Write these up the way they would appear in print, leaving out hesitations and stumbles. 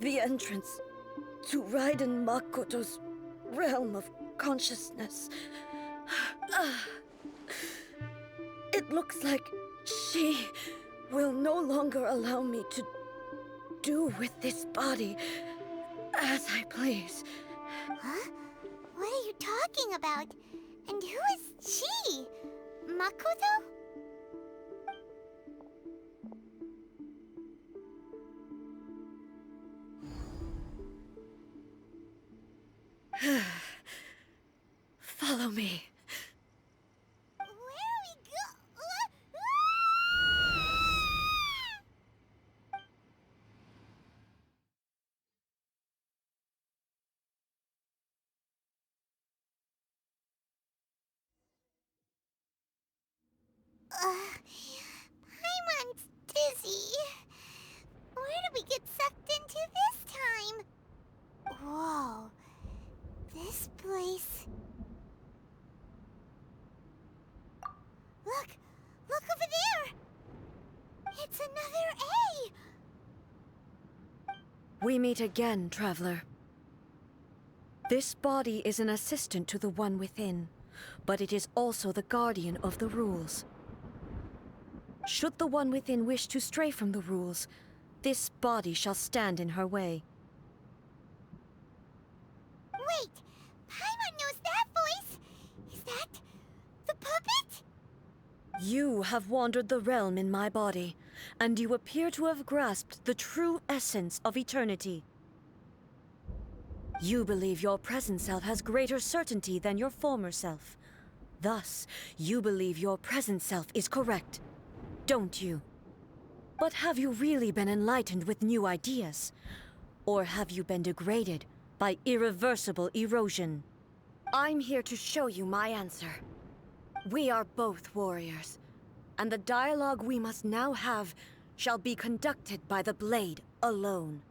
the entrance to Raiden Makoto's realm of consciousness. It looks like she will no longer allow me to do with this body as I please. Huh? What are you talking about? And who is she? Makoto? Follow me. Where are we go? Paimon's dizzy. Where did we get sucked into this time? Whoa. This place... Look over there! It's another A! We meet again, traveler. This body is an assistant to the one within, but it is also the guardian of the rules. Should the one within wish to stray from the rules, this body shall stand in her way. Wait! Paimon knows that voice! Is that... the puppet? You have wandered the realm in my body, and you appear to have grasped the true essence of eternity. You believe your present self has greater certainty than your former self. Thus, you believe your present self is correct, don't you? But have you really been enlightened with new ideas? Or have you been degraded by irreversible erosion? I'm here to show you my answer. We are both warriors, and the dialogue we must now have shall be conducted by the blade alone.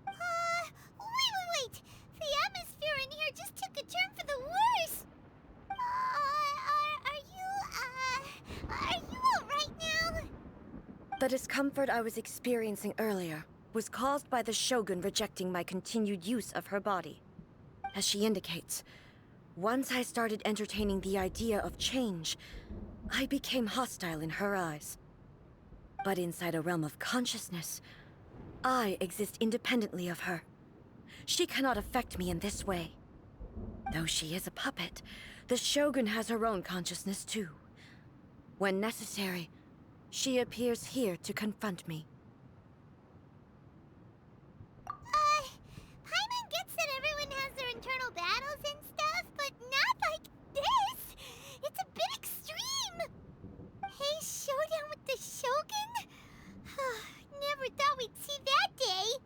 Wait! The atmosphere in here just took a turn for the worse! Are you alright now? The discomfort I was experiencing earlier was caused by the Shogun rejecting my continued use of her body. As she indicates, once I started entertaining the idea of change, I became hostile in her eyes. But inside a realm of consciousness, I exist independently of her. She cannot affect me in this way. Though she is a puppet, the Shogun has her own consciousness too. When necessary, she appears here to confront me. Paimon gets that everyone has their internal battles and stuff, but not like this! It's a bit extreme! Hey, showdown with the Shogun? Never thought we'd see that day!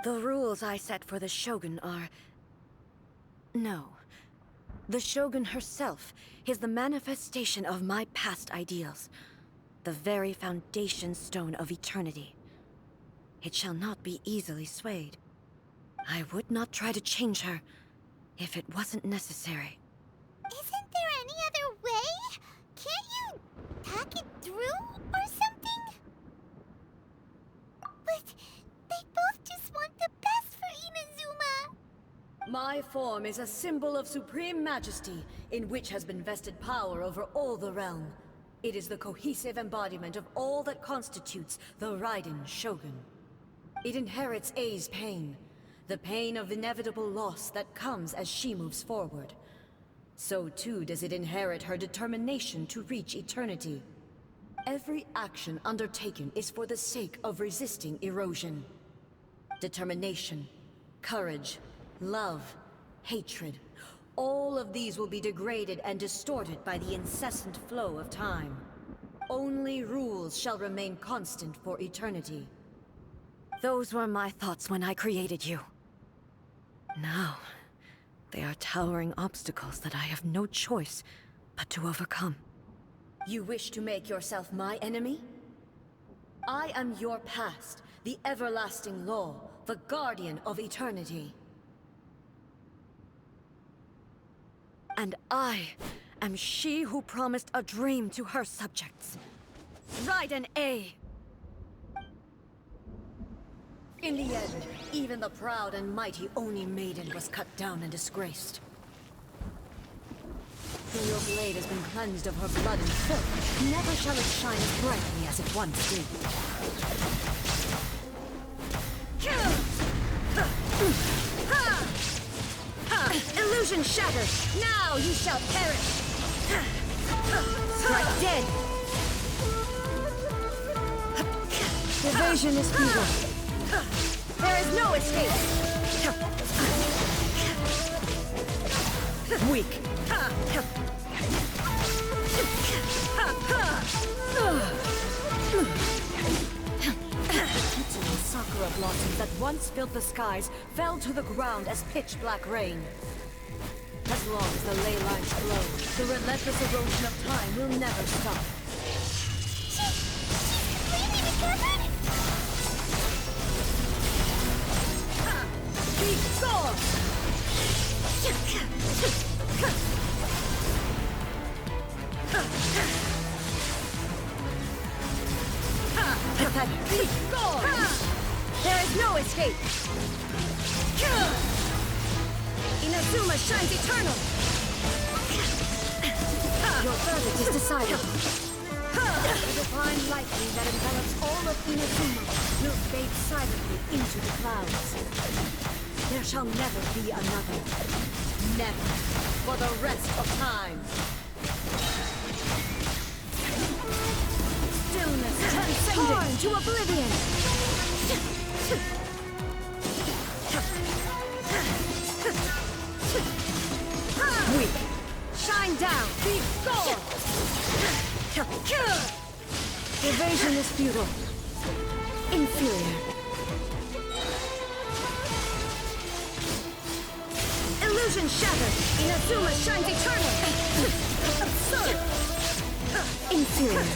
The rules I set for the Shogun are... No. The Shogun herself is the manifestation of my past ideals. The very foundation stone of eternity. It shall not be easily swayed. I would not try to change her if it wasn't necessary. Isn't there any other way? Can't you talk it through or something? But they both just want the best for Inazuma. My form is a symbol of supreme majesty, in which has been vested power over all the realm. It is the cohesive embodiment of all that constitutes the Raiden Shogun. It inherits Ei's pain, the pain of inevitable loss that comes as she moves forward. So too does it inherit her determination to reach eternity. Every action undertaken is for the sake of resisting erosion. Determination, courage, love, hatred, all of these will be degraded and distorted by the incessant flow of time. Only rules shall remain constant for eternity. Those were my thoughts when I created you. Now, they are towering obstacles that I have no choice but to overcome. You wish to make yourself my enemy? I am your past, the everlasting law, the guardian of eternity. And I am she who promised a dream to her subjects. Raiden A. In the end, even the proud and mighty Oni Maiden was cut down and disgraced. Though your blade has been cleansed of her blood and filth, never shall it shine as brightly as it once did. Illusion shattered! Now you shall perish! Strike dead! Evasion is futile. There is no escape! Weak. The sakura blossoms that once filled the skies fell to the ground as pitch-black rain. As long as the ley lines flow, the relentless erosion of time will never stop. She's completely recovered? Be gone! Pathetic. Be gone! There is no escape! Inazuma shines eternal! Your verdict is decided. The divine lightning that envelops all of Inazuma will fade silently into the clouds. There shall never be another. Never. For the rest of time. Stillness transcendent to oblivion. Weak. Shine down. Be gone. Evasion is futile. Inferior. Illusion shattered! Inazuma shines eternal! Absurd! Inferior.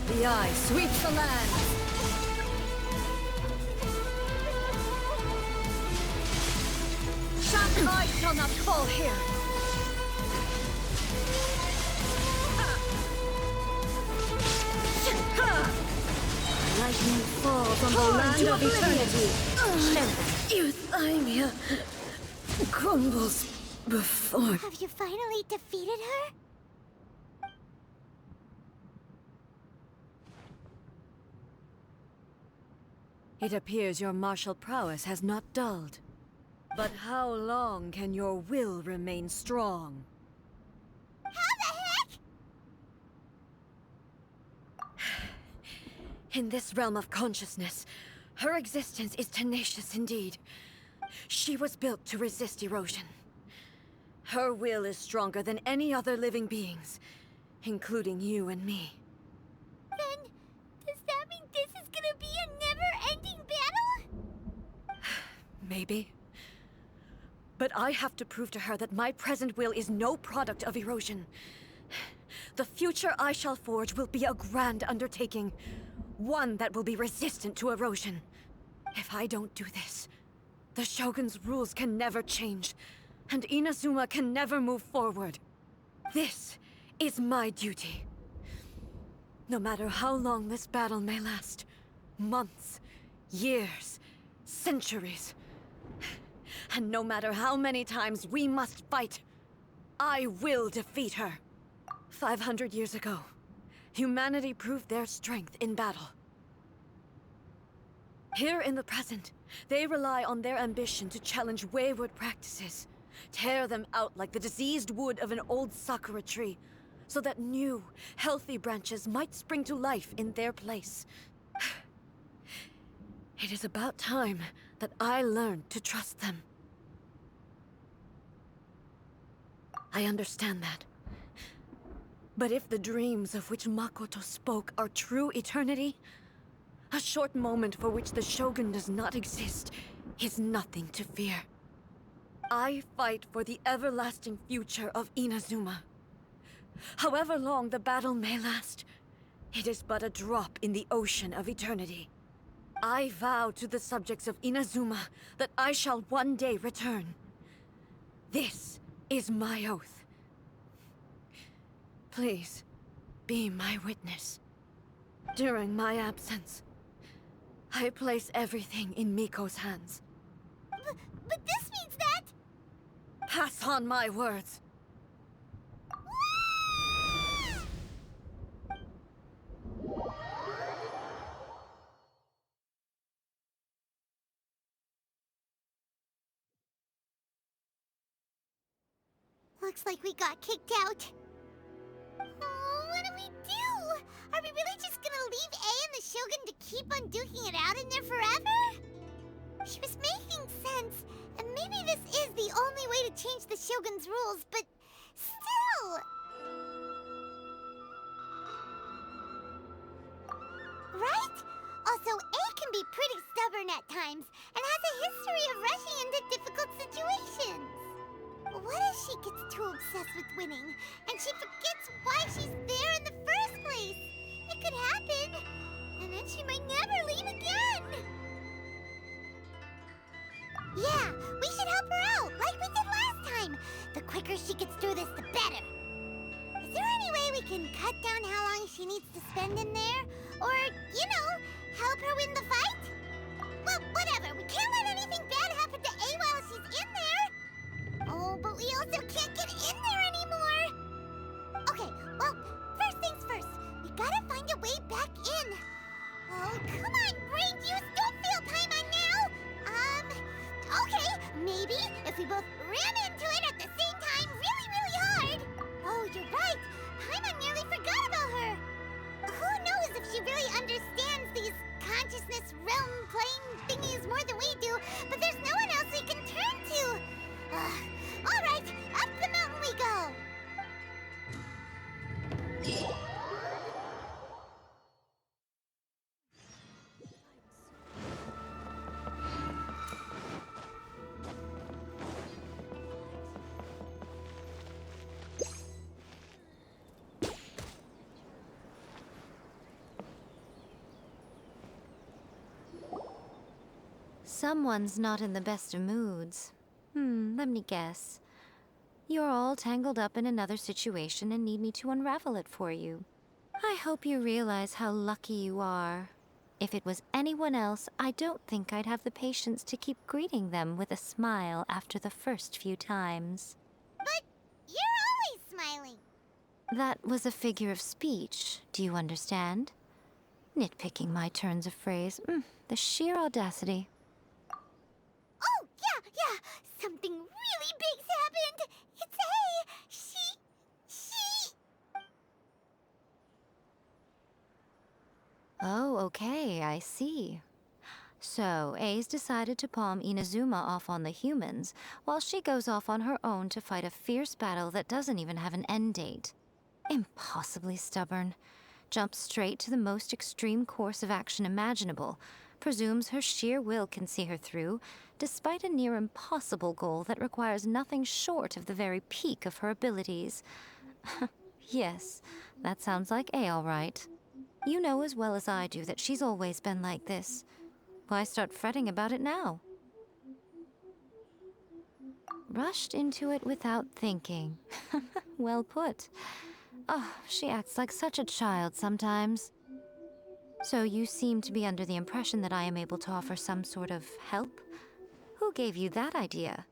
The eye sweeps the land! Shanghai shall not fall here! Lightning falls on the land of eternity! Euthymia crumbles before... Have you finally defeated her? It appears your martial prowess has not dulled. But how long can your will remain strong? How the heck? In this realm of consciousness, her existence is tenacious indeed. She was built to resist erosion. Her will is stronger than any other living being's, including you and me. Then, does that mean this is gonna be a never-ending battle? Maybe. But I have to prove to her that my present will is no product of erosion. The future I shall forge will be a grand undertaking, one that will be resistant to erosion. If I don't do this, the Shogun's rules can never change, and Inazuma can never move forward. This is my duty. No matter how long this battle may last, months, years, centuries, and no matter how many times we must fight, I will defeat her. 500 years ago, humanity proved their strength in battle. Here in the present, they rely on their ambition to challenge wayward practices, tear them out like the diseased wood of an old sakura tree, so that new, healthy branches might spring to life in their place. It is about time that I learned to trust them. I understand that. But if the dreams of which Mikoto spoke are true eternity, a short moment for which the Shogun does not exist is nothing to fear. I fight for the everlasting future of Inazuma. However long the battle may last, it is but a drop in the ocean of eternity. I vow to the subjects of Inazuma that I shall one day return. This is my oath. Please, be my witness. During my absence, I place everything in Miko's hands. But this means that... Pass on my words. Looks like we got kicked out. Oh, what do we do? Are we really just gonna leave A and the Shogun to keep on duking it out in there forever? She was making sense, and maybe this is the only way to change the Shogun's rules, but still... Right? Also, A can be pretty stubborn at times, and has a history of rushing into difficult situations. What if she gets too obsessed with winning, and she forgets why she's there in the first place? It could happen, and then she might never leave again. Yeah, we should help her out, like we did last time. The quicker she gets through this, the better. Is there any way we can cut down how long she needs to spend in there? Or, you know, help her win the fight? Well, whatever, we can't let anything bad happen to A while she's in there. Oh, but we also can't get in there anymore! Okay, well, first things first. We gotta find a way back in. Oh, come on, brain juice! Don't feel Paimon now! Okay, maybe if we both ran into it at the same time really, really hard. Oh, you're right. Paimon nearly forgot about her. Who knows if she really understands these consciousness realm playing thingies more than we do, but there's no one else we can turn to. All right, up the mountain we go. Someone's not in the best of moods. Let me guess. You're all tangled up in another situation and need me to unravel it for you. I hope you realize how lucky you are. If it was anyone else, I don't think I'd have the patience to keep greeting them with a smile after the first few times. But you're always smiling. That was a figure of speech, do you understand? Nitpicking my turns of phrase. The sheer audacity. Oh, yeah, something really big's happened. It's A. She... Oh, okay, I see. So, A's decided to palm Inazuma off on the humans, while she goes off on her own to fight a fierce battle that doesn't even have an end date. Impossibly stubborn. Jumps straight to the most extreme course of action imaginable, presumes her sheer will can see her through, despite a near impossible goal that requires nothing short of the very peak of her abilities. Yes, that sounds like A all right. You know as well as I do that she's always been like this. Why start fretting about it now? Rushed into it without thinking. Well put. Oh, she acts like such a child sometimes. So you seem to be under the impression that I am able to offer some sort of help? Who gave you that idea?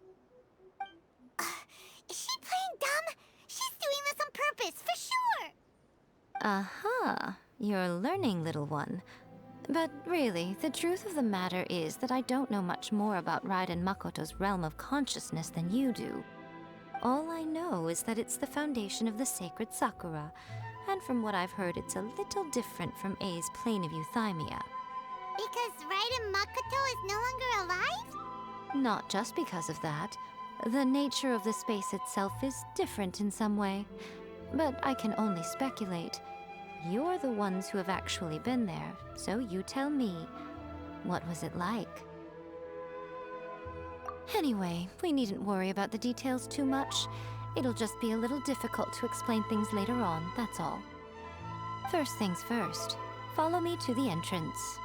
Is she playing dumb? She's doing this on purpose, for sure! Uh-huh. You're learning, little one. But really, the truth of the matter is that I don't know much more about Raiden Makoto's realm of consciousness than you do. All I know is that it's the foundation of the sacred Sakura, and from what I've heard, it's a little different from A's plane of euthymia. Because Raiden Makoto is no longer alive? Not just because of that. The nature of the space itself is different in some way. But I can only speculate. You're the ones who have actually been there, so you tell me. What was it like? Anyway, we needn't worry about the details too much. It'll just be a little difficult to explain things later on, that's all. First things first, follow me to the entrance.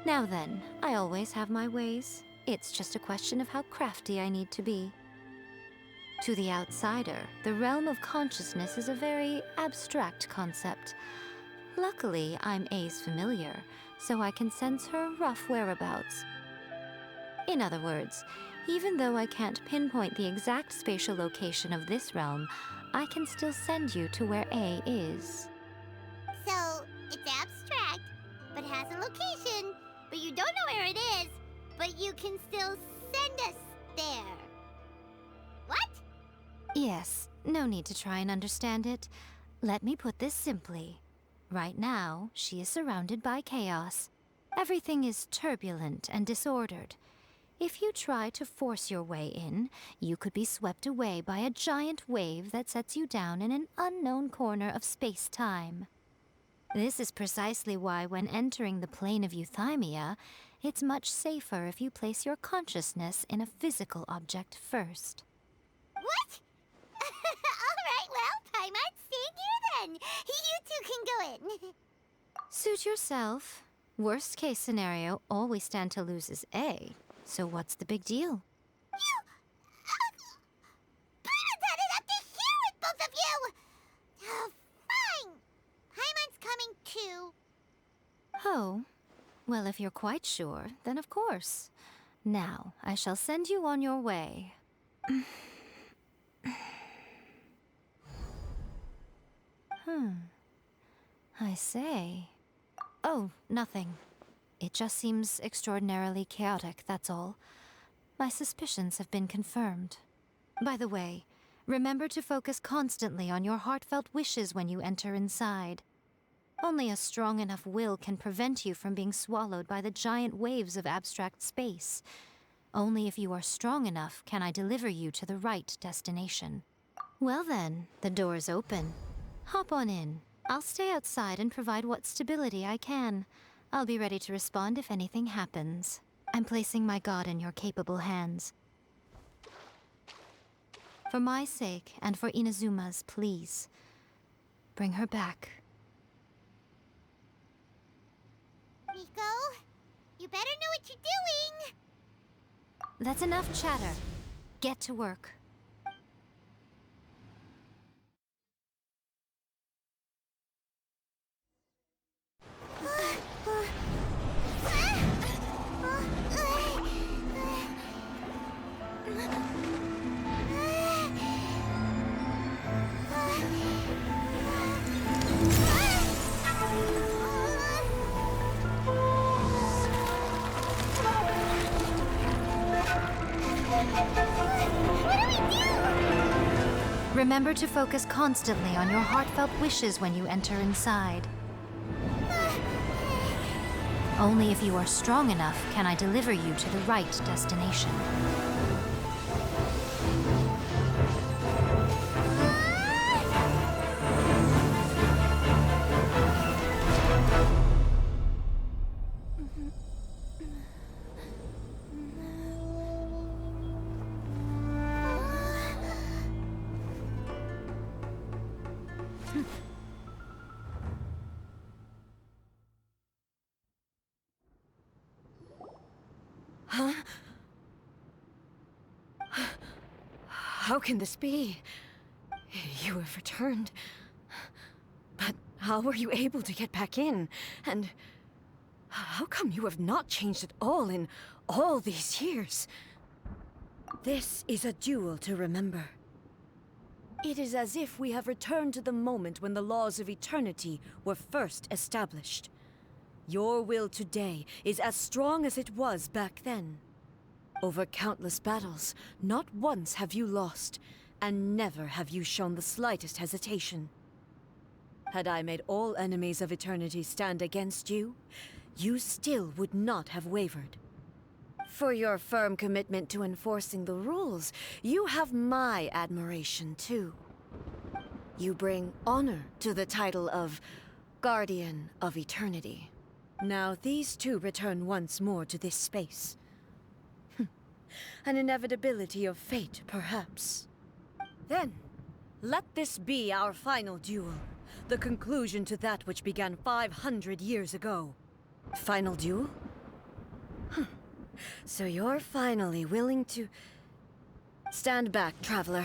Now then, I always have my ways. It's just a question of how crafty I need to be. To the outsider, the realm of consciousness is a very abstract concept. Luckily, I'm A's familiar, so I can sense her rough whereabouts. In other words, even though I can't pinpoint the exact spatial location of this realm, I can still send you to where A is. So, it's abstract, but has a location, but you don't know where it is, but you can still send us there. What? Yes, no need to try and understand it. Let me put this simply. Right now, she is surrounded by chaos. Everything is turbulent and disordered. If you try to force your way in, you could be swept away by a giant wave that sets you down in an unknown corner of space-time. This is precisely why when entering the plane of euthymia, it's much safer if you place your consciousness in a physical object first. What? Alright, well, Paimon's staying here then. You two can go in. Suit yourself. Worst case scenario, all we stand to lose is A. So what's the big deal? You... Paimon's had it up to here with both of you! Oh, fine. Paimon's coming too. Oh, well, if you're quite sure, then of course. Now, I shall send you on your way. I say. Oh, nothing. It just seems extraordinarily chaotic, that's all. My suspicions have been confirmed. By the way, remember to focus constantly on your heartfelt wishes when you enter inside. Only a strong enough will can prevent you from being swallowed by the giant waves of abstract space. Only if you are strong enough can I deliver you to the right destination. Well then, the door's open. Hop on in. I'll stay outside and provide what stability I can. I'll be ready to respond if anything happens. I'm placing my god in your capable hands. For my sake, and for Inazuma's, please. Bring her back. Miko, you better know what you're doing! That's enough chatter. Get to work. Remember to focus constantly on your heartfelt wishes when you enter inside. Only if you are strong enough can I deliver you to the right destination. How can this be? You have returned. But how were you able to get back in? And how come you have not changed at all in all these years? This is a duel to remember. It is as if we have returned to the moment when the laws of eternity were first established. Your will today is as strong as it was back then. Over countless battles, not once have you lost, and never have you shown the slightest hesitation. Had I made all enemies of eternity stand against you, you still would not have wavered. For your firm commitment to enforcing the rules, you have my admiration too. You bring honor to the title of Guardian of Eternity. Now these two return once more to this space. An inevitability of fate, perhaps. Then, let this be our final duel. The conclusion to that which began 500 years ago. Final duel? So you're finally willing to... Stand back, traveler.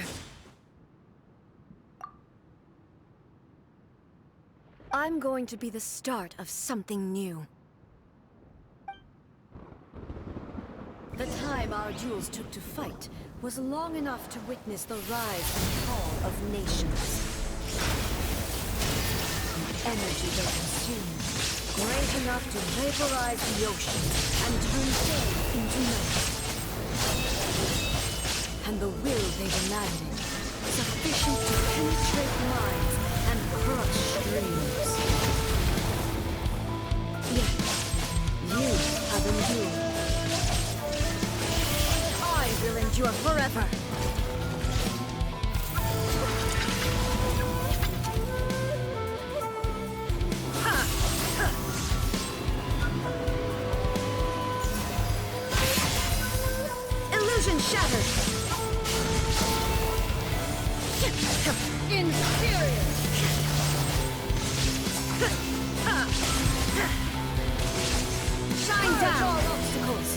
I'm going to be the start of something new. The time our duels took to fight was long enough to witness the rise and fall of nations. The energy they consumed, great enough to vaporize the ocean and turn day into night. And the will they demanded, sufficient to penetrate minds and crush dreams. Yet, you have endured. I will endure forever. Illusion shattered. Inferior. Shine down all obstacles.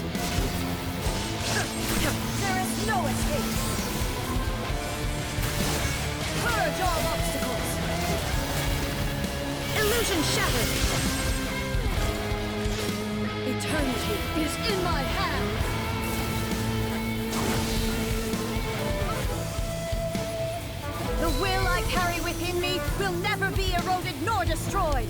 There is no escape. Purge all obstacles. Illusion shattered. Eternity is in my hands. The will I carry within me will never be eroded nor destroyed.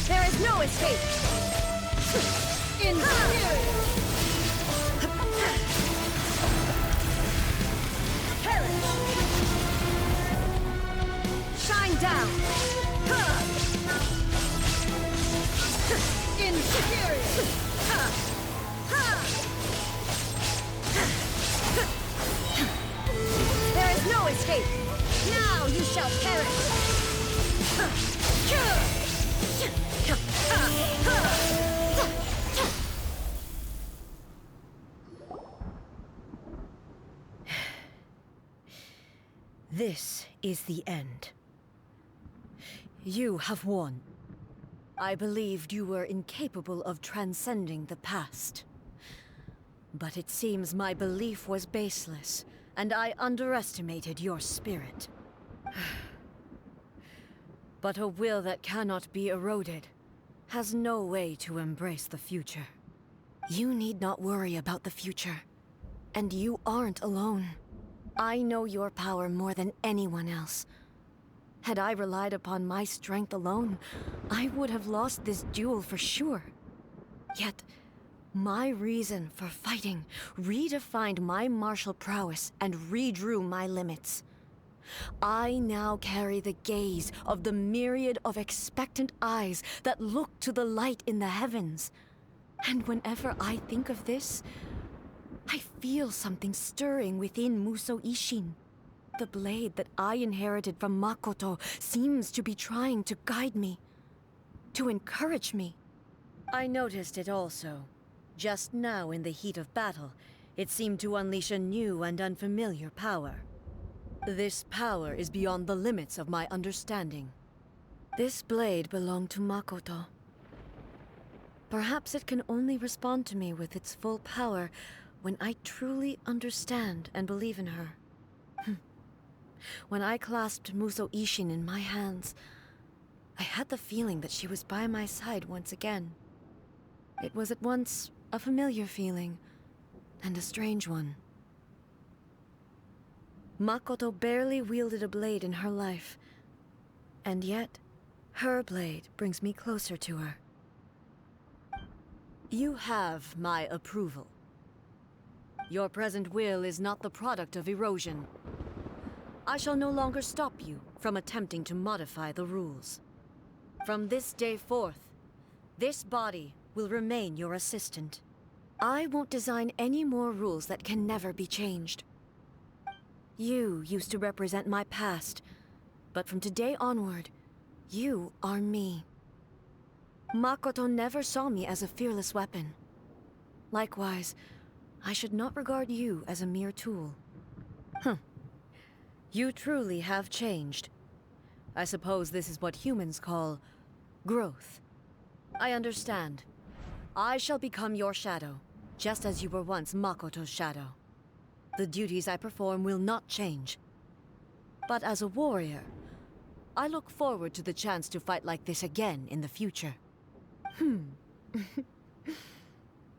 There is no escape! Inferior! Perish! Shine down! Inferior! There is no escape! Now you shall perish! This is the end. You have won. I believed you were incapable of transcending the past. But it seems my belief was baseless, and I underestimated your spirit. But a will that cannot be eroded has no way to embrace the future. You need not worry about the future. And you aren't alone. I know your power more than anyone else. Had I relied upon my strength alone, I would have lost this duel for sure. Yet, my reason for fighting redefined my martial prowess and redrew my limits. I now carry the gaze of the myriad of expectant eyes that look to the light in the heavens. And whenever I think of this, I feel something stirring within Musou Ishin. The blade that I inherited from Makoto seems to be trying to guide me, to encourage me. I noticed it also. Just now in the heat of battle, it seemed to unleash a new and unfamiliar power. This power is beyond the limits of my understanding. This blade belonged to Makoto. Perhaps it can only respond to me with its full power when I truly understand and believe in her. When I clasped Musou Ishin in my hands, I had the feeling that she was by my side once again. It was at once a familiar feeling and a strange one. Makoto barely wielded a blade in her life, and yet her blade brings me closer to her. You have my approval. Your present will is not the product of erosion. I shall no longer stop you from attempting to modify the rules. From this day forth, this body will remain your assistant. I won't design any more rules that can never be changed. You used to represent my past, but from today onward, you are me. Makoto never saw me as a fearless weapon. Likewise, I should not regard you as a mere tool. You truly have changed. I suppose this is what humans call growth. I understand. I shall become your shadow, just as you were once Makoto's shadow. The duties I perform will not change. But as a warrior, I look forward to the chance to fight like this again in the future.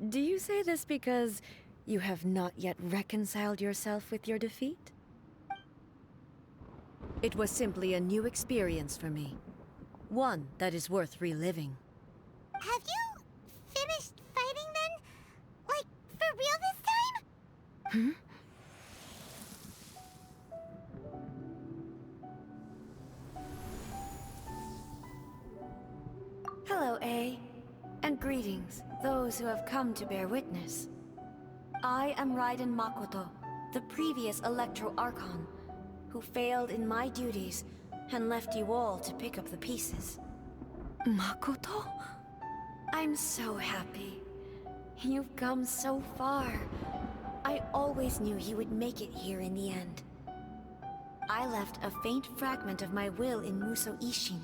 Do you say this because you have not yet reconciled yourself with your defeat? It was simply a new experience for me. One that is worth reliving. Have you finished fighting then? Like, for real this time? Hello, A. And greetings, those who have come to bear witness. I am Raiden Makoto, the previous Electro Archon, who failed in my duties and left you all to pick up the pieces. Makoto? I'm so happy. You've come so far. I always knew you would make it here in the end. I left a faint fragment of my will in Muso Ishin,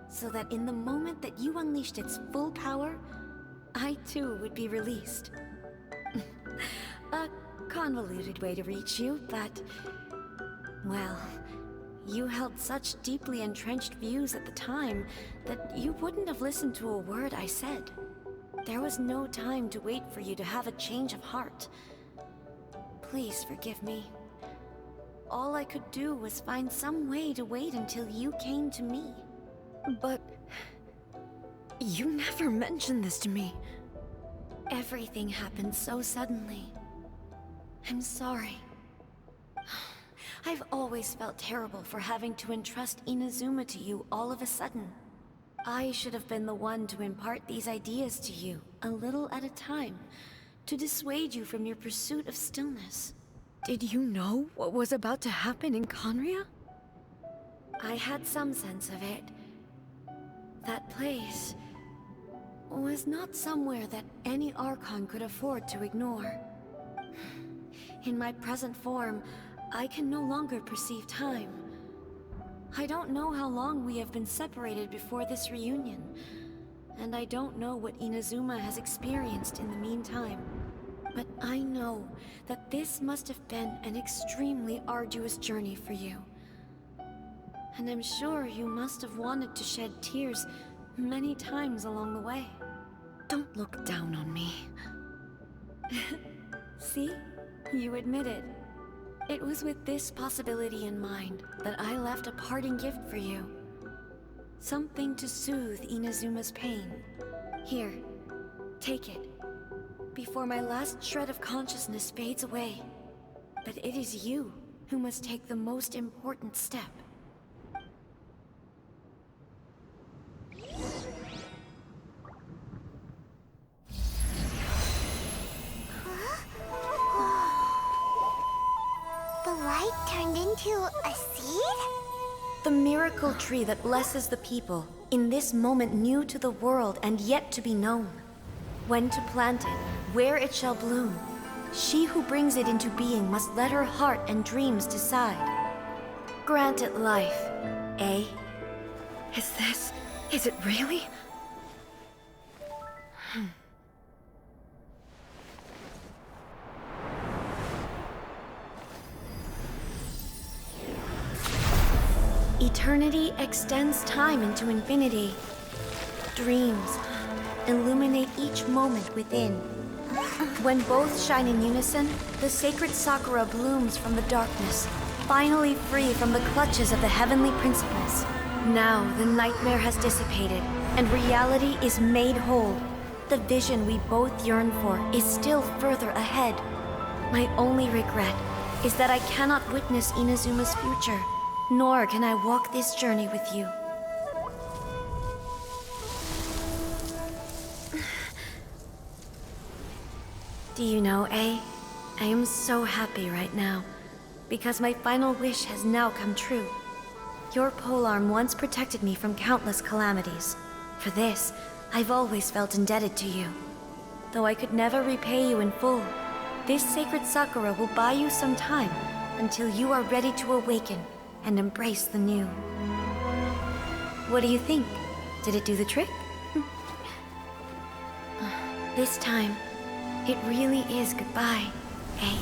so that in the moment that you unleashed its full power, I too would be released. A convoluted way to reach you, but... well, you held such deeply entrenched views at the time that you wouldn't have listened to a word I said. There was no time to wait for you to have a change of heart. Please forgive me. All I could do was find some way to wait until you came to me. But... you never mentioned this to me. Everything happened so suddenly. I'm sorry. I've always felt terrible for having to entrust Inazuma to you all of a sudden. I should have been the one to impart these ideas to you, a little at a time, to dissuade you from your pursuit of stillness. Did you know what was about to happen in Conria? I had some sense of it. That place was not somewhere that any Archon could afford to ignore. In my present form, I can no longer perceive time. I don't know how long we have been separated before this reunion, and I don't know what Inazuma has experienced in the meantime. But I know that this must have been an extremely arduous journey for you. And I'm sure you must have wanted to shed tears many times along the way. Don't look down on me. See? You admit it. It was with this possibility in mind that I left a parting gift for you. Something to soothe Inazuma's pain. Here, take it. Before my last shred of consciousness fades away. But it is you who must take the most important step. The light turned into a seed? The miracle tree that blesses the people, in this moment new to the world and yet to be known. When to plant it, where it shall bloom. She who brings it into being must let her heart and dreams decide. Grant it life, eh? Is it really? Eternity extends time into infinity. Dreams illuminate each moment within. When both shine in unison, the sacred Sakura blooms from the darkness, finally free from the clutches of the heavenly principles. Now the nightmare has dissipated, and reality is made whole. The vision we both yearn for is still further ahead. My only regret is that I cannot witness Inazuma's future, nor can I walk this journey with you. Do you know, A? I am so happy right now, because my final wish has now come true. Your polearm once protected me from countless calamities. For this, I've always felt indebted to you. Though I could never repay you in full, this sacred Sakura will buy you some time until you are ready to awaken and embrace the new. What do you think? Did it do the trick? This time, it really is goodbye, eh?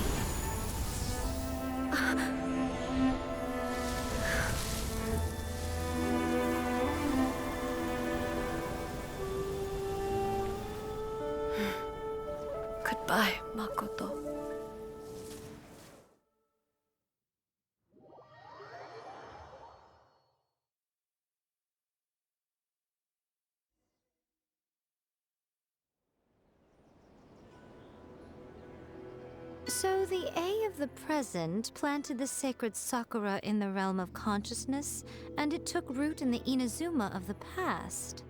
Goodbye, Makoto. So the A of the present planted the sacred sakura in the realm of consciousness, and it took root in the Inazuma of the past.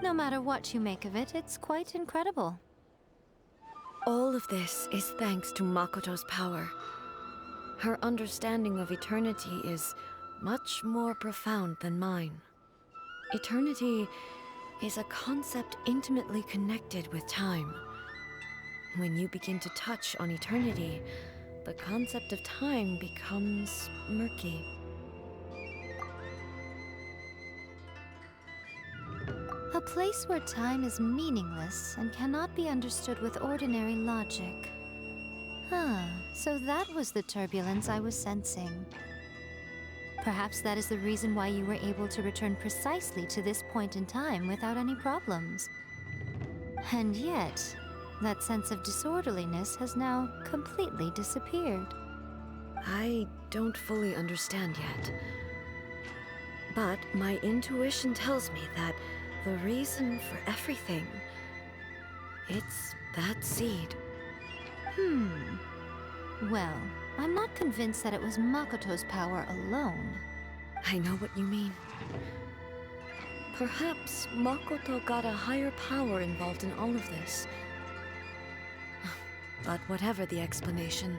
No matter what you make of it, it's quite incredible. All of this is thanks to Makoto's power. Her understanding of eternity is much more profound than mine. Eternity is a concept intimately connected with time. When you begin to touch on eternity, the concept of time becomes murky. A place where time is meaningless and cannot be understood with ordinary logic. So that was the turbulence I was sensing. Perhaps that is the reason why you were able to return precisely to this point in time without any problems. And yet, that sense of disorderliness has now completely disappeared. I don't fully understand yet. But my intuition tells me that the reason for everything, it's that seed. Well, I'm not convinced that it was Makoto's power alone. I know what you mean. Perhaps Makoto got a higher power involved in all of this. But whatever the explanation,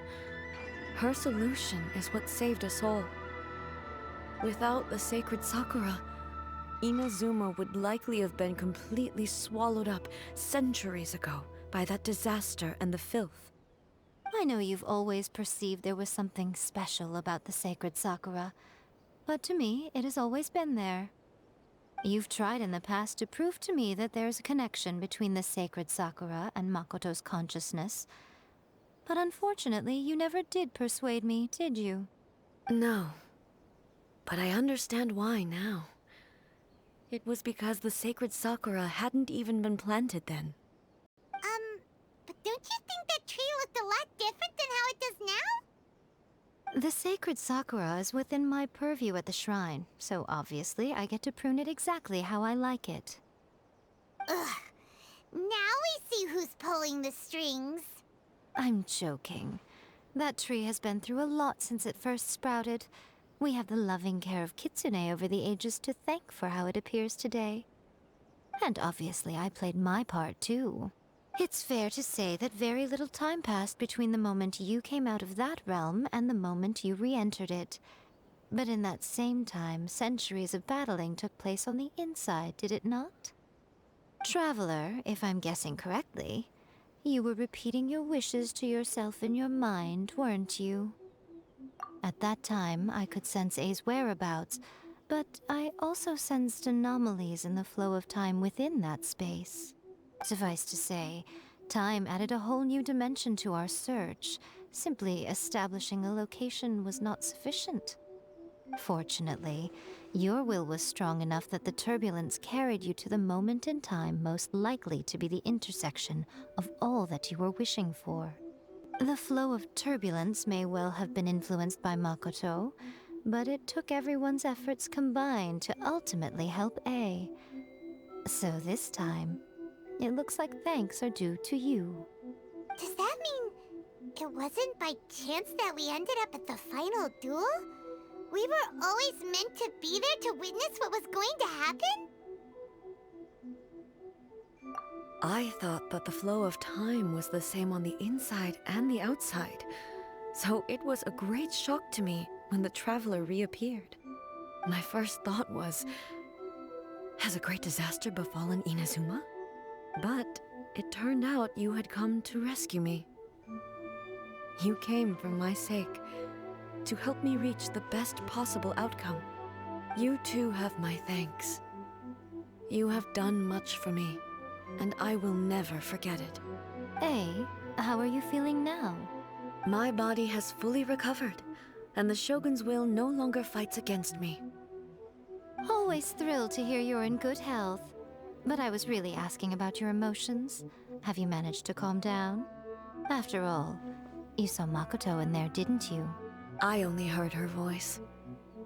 her solution is what saved us all. Without the sacred Sakura, Inazuma would likely have been completely swallowed up centuries ago by that disaster and the filth. I know you've always perceived there was something special about the sacred Sakura, but to me, it has always been there. You've tried in the past to prove to me that there's a connection between the sacred Sakura and Makoto's consciousness, but unfortunately, you never did persuade me, did you? No. But I understand why now. It was because the sacred Sakura hadn't even been planted then. But don't you think that tree looked a lot different than how it does now? The sacred Sakura is within my purview at the shrine, so obviously I get to prune it exactly how I like it. Ugh. Now we see who's pulling the strings. I'm joking. That tree has been through a lot since it first sprouted. We have the loving care of Kitsune over the ages to thank for how it appears today. And obviously I played my part too. It's fair to say that very little time passed between the moment you came out of that realm and the moment you re-entered it. But in that same time, centuries of battling took place on the inside, did it not? Traveler, if I'm guessing correctly, you were repeating your wishes to yourself in your mind, weren't you? At that time, I could sense A's whereabouts, but I also sensed anomalies in the flow of time within that space. Suffice to say, time added a whole new dimension to our search. Simply establishing a location was not sufficient. Fortunately, your will was strong enough that the turbulence carried you to the moment in time most likely to be the intersection of all that you were wishing for. The flow of turbulence may well have been influenced by Makoto, but it took everyone's efforts combined to ultimately help A. So this time, it looks like thanks are due to you. Does that mean it wasn't by chance that we ended up at the final duel? We were always meant to be there to witness what was going to happen? I thought that the flow of time was the same on the inside and the outside, so it was a great shock to me when the traveler reappeared. My first thought was, has a great disaster befallen Inazuma? But it turned out you had come to rescue me. You came for my sake, to help me reach the best possible outcome. You too have my thanks. You have done much for me, and I will never forget it. How are you feeling now? My body has fully recovered, and the Shogun's will no longer fights against me. Always thrilled to hear you're in good health. But I was really asking about your emotions. Have you managed to calm down? After all, you saw Makoto in there, didn't you? I only heard her voice.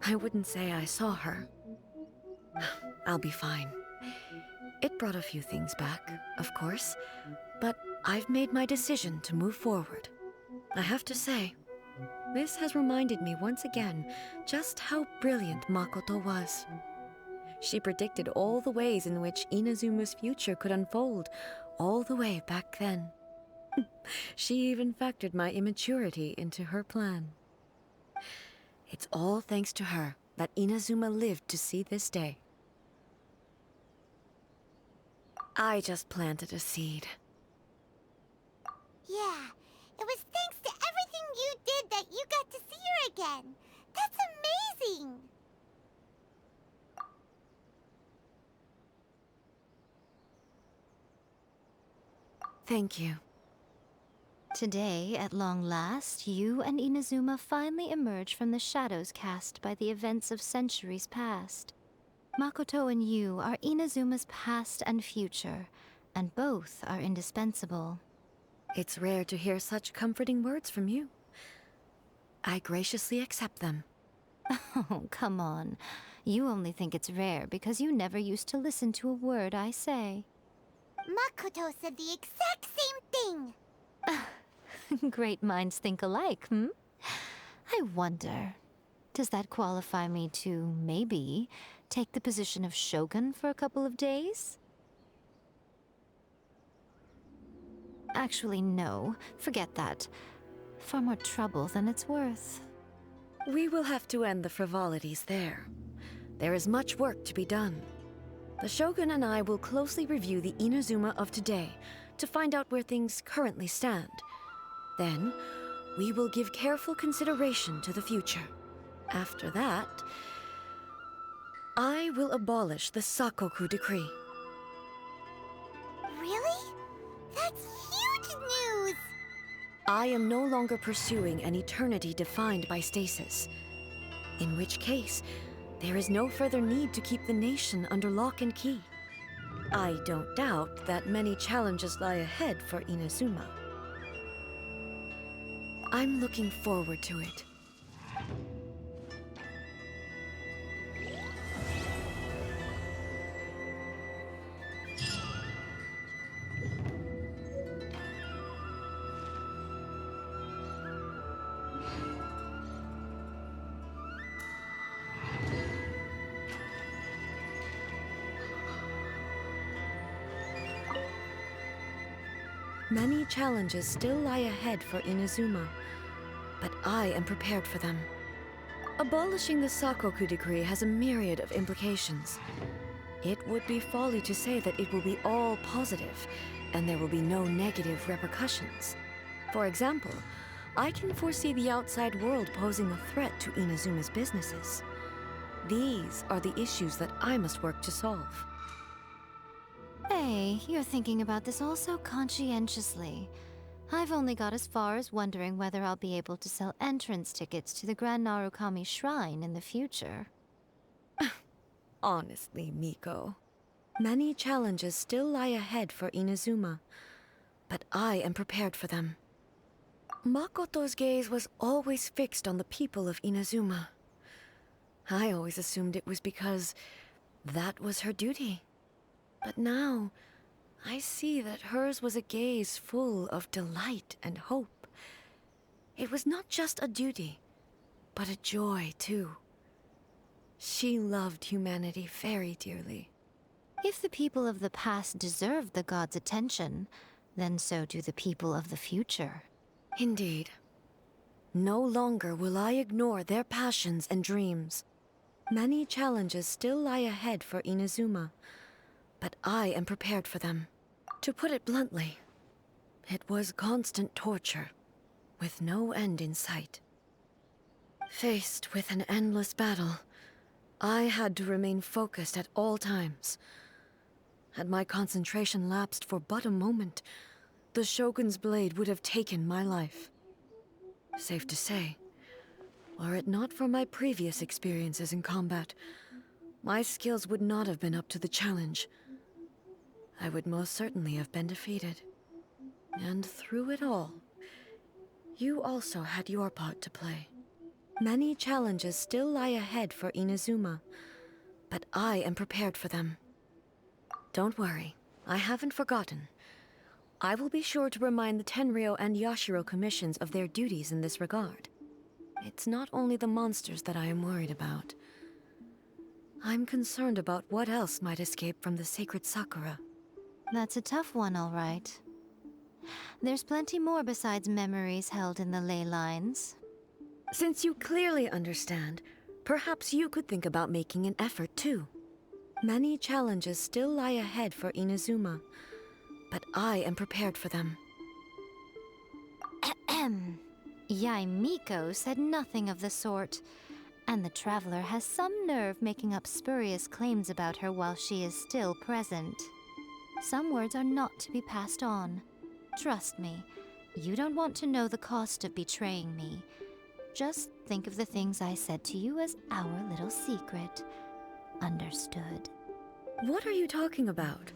I wouldn't say I saw her. I'll be fine. It brought a few things back, of course, but I've made my decision to move forward. I have to say, this has reminded me once again just how brilliant Makoto was. She predicted all the ways in which Inazuma's future could unfold, all the way back then. She even factored my immaturity into her plan. It's all thanks to her that Inazuma lived to see this day. I just planted a seed. Yeah, it was thanks to everything you did that you got to see her again. That's amazing! Thank you. Today, at long last, you and Inazuma finally emerge from the shadows cast by the events of centuries past. Makoto and you are Inazuma's past and future, and both are indispensable. It's rare to hear such comforting words from you. I graciously accept them. Oh, come on. You only think it's rare because you never used to listen to a word I say. Makoto said the exact same thing! Great minds think alike, hmm? I wonder, does that qualify me to, maybe, take the position of Shogun for a couple of days? Actually, no. Forget that. Far more trouble than it's worth. We will have to end the frivolities there. There is much work to be done. The Shogun and I will closely review the Inazuma of today to find out where things currently stand. Then, we will give careful consideration to the future. After that, I will abolish the Sakoku decree. Really? That's huge news! I am no longer pursuing an eternity defined by stasis. In which case, there is no further need to keep the nation under lock and key. I don't doubt that many challenges lie ahead for Inazuma. I'm looking forward to it. Many challenges still lie ahead for Inazuma, but I am prepared for them. Abolishing the Sakoku decree has a myriad of implications. It would be folly to say that it will be all positive, and there will be no negative repercussions. For example, I can foresee the outside world posing a threat to Inazuma's businesses. These are the issues that I must work to solve. Hey, you're thinking about this all so conscientiously. I've only got as far as wondering whether I'll be able to sell entrance tickets to the Grand Narukami Shrine in the future. Honestly, Miko, many challenges still lie ahead for Inazuma, but I am prepared for them. Makoto's gaze was always fixed on the people of Inazuma. I always assumed it was because that was her duty. But now, I see that hers was a gaze full of delight and hope. It was not just a duty, but a joy, too. She loved humanity very dearly. If the people of the past deserve the god's attention, then so do the people of the future. Indeed. No longer will I ignore their passions and dreams. Many challenges still lie ahead for Inazuma, but I am prepared for them. To put it bluntly, it was constant torture, with no end in sight. Faced with an endless battle, I had to remain focused at all times. Had my concentration lapsed for but a moment, the Shogun's blade would have taken my life. Safe to say, were it not for my previous experiences in combat, my skills would not have been up to the challenge. I would most certainly have been defeated. And through it all, you also had your part to play. Many challenges still lie ahead for Inazuma, but I am prepared for them. Don't worry, I haven't forgotten. I will be sure to remind the Tenryou and Yashiro commissions of their duties in this regard. It's not only the monsters that I am worried about. I'm concerned about what else might escape from the sacred Sakura. That's a tough one, all right. There's plenty more besides memories held in the ley lines. Since you clearly understand, perhaps you could think about making an effort too. Many challenges still lie ahead for Inazuma, but I am prepared for them. Ahem. Yai Miko said nothing of the sort, and the traveler has some nerve making up spurious claims about her while she is still present. Some words are not to be passed on. Trust me, you don't want to know the cost of betraying me. Just think of the things I said to you as our little secret. Understood? What are you talking about?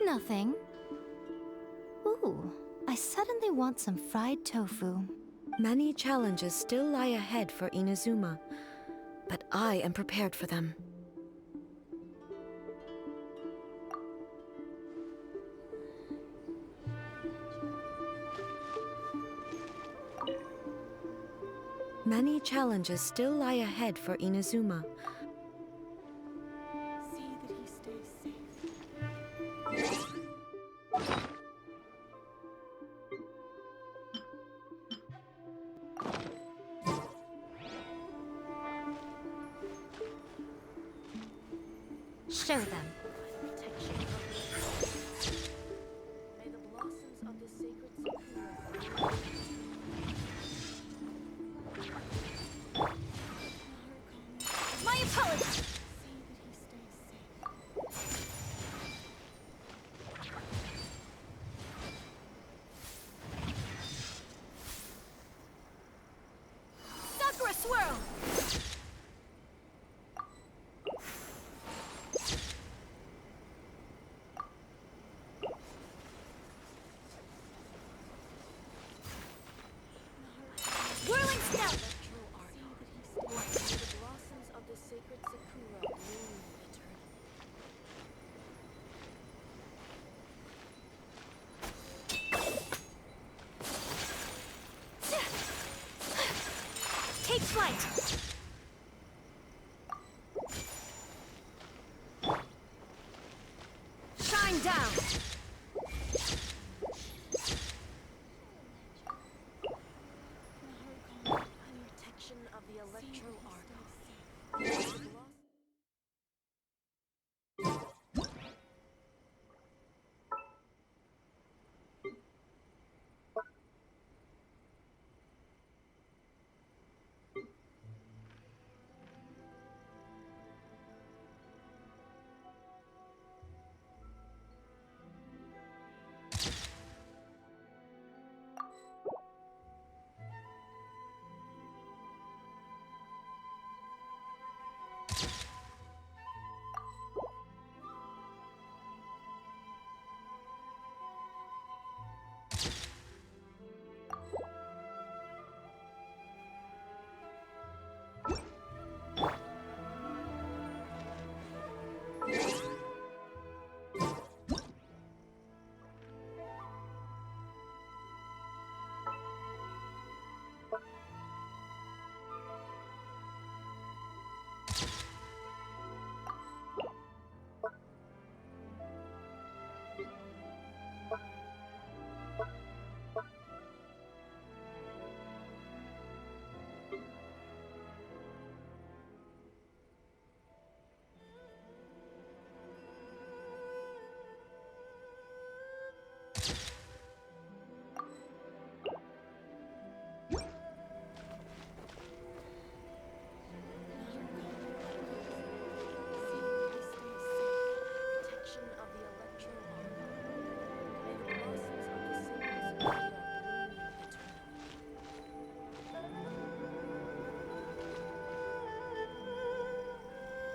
Nothing. Ooh, I suddenly want some fried tofu. Many challenges still lie ahead for Inazuma, but I am prepared for them. Many challenges still lie ahead for Inazuma. See that he stays safe. Show them. May the blossoms of the sacred Sakura. My apologies! See that he stays safe. Sakura Swirl! Whirling Snout! May the blossoms of the sacred Sakura bloom eternally. Take flight! Shine down! Protection of the electro arc.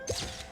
Sakura.